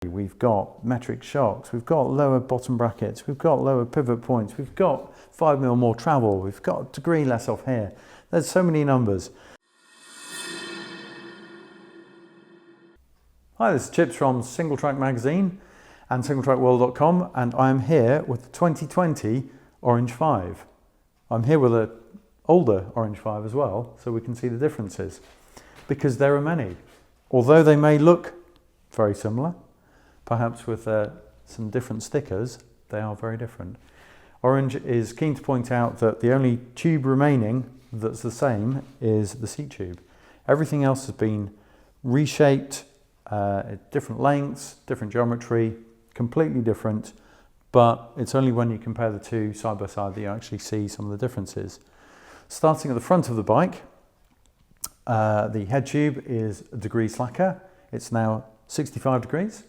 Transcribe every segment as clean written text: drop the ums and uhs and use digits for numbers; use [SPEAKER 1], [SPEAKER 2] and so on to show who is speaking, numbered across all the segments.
[SPEAKER 1] we've got metric shocks, we've got lower bottom brackets, we've got lower pivot points, we've got 5mm more travel, we've got a degree less off here. There's so many numbers. Hi, this is Chips from Singletrack magazine and singletrackworld.com, and I'm here with the 2020 Orange 5. I'm here with an older Orange 5 as well, so we can see the differences, because there are many. Although they may look very similar, perhaps with some different stickers, they are very different. Orange is keen to point out that the only tube remaining that's the same is the seat tube. Everything else has been reshaped, at different lengths, different geometry, completely different, but it's only when you compare the two side by side that you actually see some of the differences. Starting at the front of the bike, the head tube is a degree slacker. It's now 65 degrees,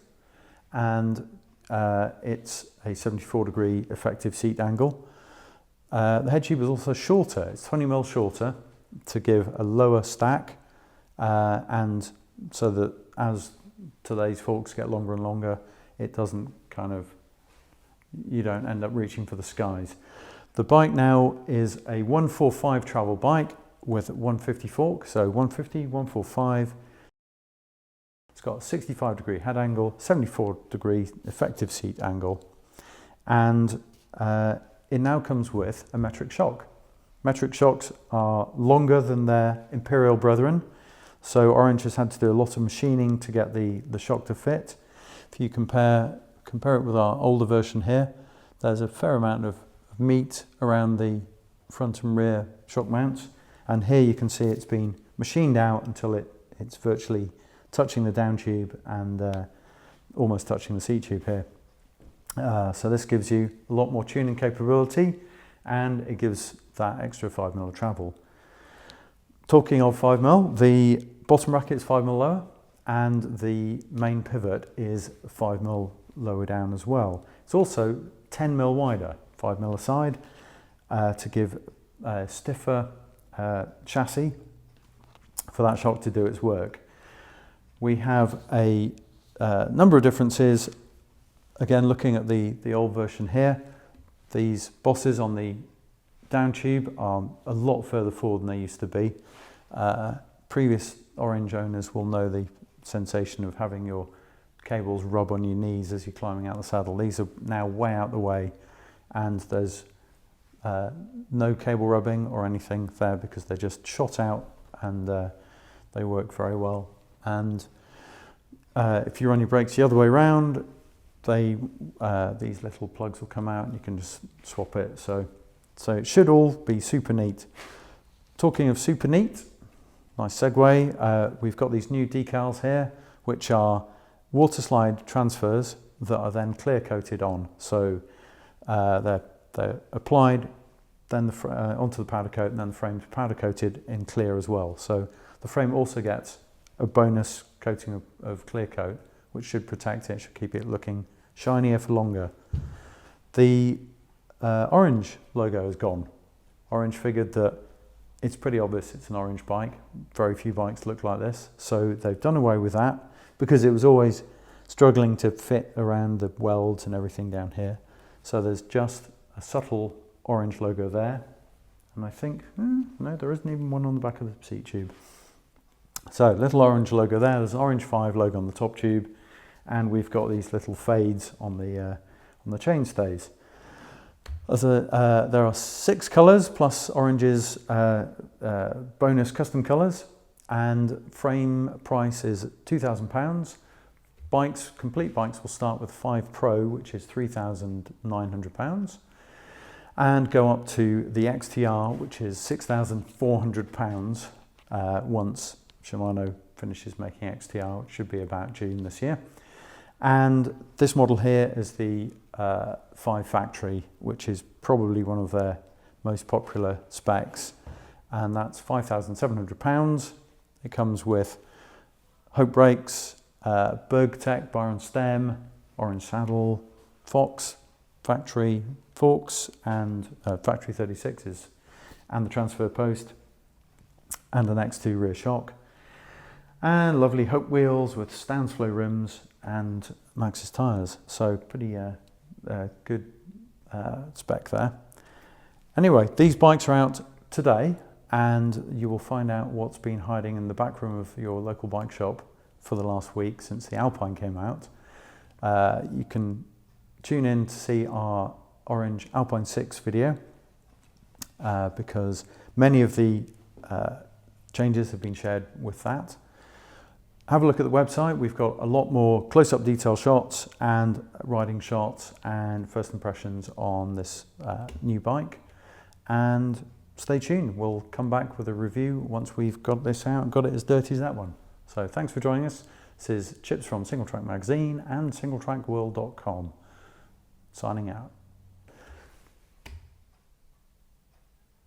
[SPEAKER 1] and it's a 74-degree effective seat angle. The head tube is also shorter. It's 20mm shorter to give a lower stack, and so that as today's forks get longer and longer, it doesn't you don't end up reaching for the skies. The bike now is a 145 travel bike with 150 fork, so 150, 145. It's got a 65-degree head angle, 74-degree effective seat angle, and it now comes with a metric shock. Metric shocks are longer than their Imperial brethren, so Orange has had to do a lot of machining to get the shock to fit. If you compare it with our older version here, there's a fair amount of meat around the front and rear shock mounts, and here you can see it's been machined out until it's virtually touching the down tube and almost touching the seat tube here. So this gives you a lot more tuning capability, and it gives that extra 5mm of travel. Talking of 5mm, the bottom bracket is 5mm lower, and the main pivot is 5mm lower down as well. It's also 10mm wider, 5mm aside, to give a stiffer chassis for that shock to do its work. We have a number of differences. Again, looking at the old version here, these bosses on the down tube are a lot further forward than they used to be. Previous Orange owners will know the sensation of having your cables rub on your knees as you're climbing out the saddle. These are now way out the way, and there's no cable rubbing or anything there because they're just shot out, and they work very well. And if you run your brakes the other way around, these little plugs will come out and you can just swap it. So it should all be super neat. Talking of super neat, nice segue, we've got these new decals here, which are water slide transfers that are then clear coated on. So they're applied then onto the powder coat, and then the frame's powder coated in clear as well. So the frame also gets a bonus coating of clear coat, which should protect it, should keep it looking shinier for longer. The Orange logo is gone. Orange figured that it's pretty obvious it's an Orange bike. Very few bikes look like this, so they've done away with that because it was always struggling to fit around the welds and everything down here. So there's just a subtle orange logo there, and I think, no, there isn't even one on the back of the seat tube. So little orange logo there, there's an Orange 5 logo on the top tube, and we've got these little fades on the chainstays. There are 6 colours plus Orange's bonus custom colours, and frame price is £2,000. Complete bikes will start with 5 Pro, which is £3,900, and go up to the XTR, which is £6,400 once Shimano finishes making XTR, which should be about June this year. And this model here is the 5 Factory, which is probably one of their most popular specs, and that's £5,700. It comes with Hope brakes, Bergtech bar and stem, Orange saddle, Fox Factory forks, and Factory 36s, and the transfer post, and an X2 rear shock, and lovely Hope wheels with Stansflow rims, and Maxxis tyres. So pretty good spec there. Anyway, these bikes are out today, and you will find out what's been hiding in the back room of your local bike shop for the last week since the Alpine came out. You can tune in to see our orange Alpine 6 video because many of the changes have been shared with that. Have a look at the website. We've got a lot more close-up detail shots and riding shots and first impressions on this new bike. And stay tuned. We'll come back with a review once we've got this out and got it as dirty as that one. So thanks for joining us. This is Chips from Singletrack Magazine and Singletrackworld.com. Signing out.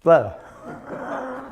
[SPEAKER 1] There.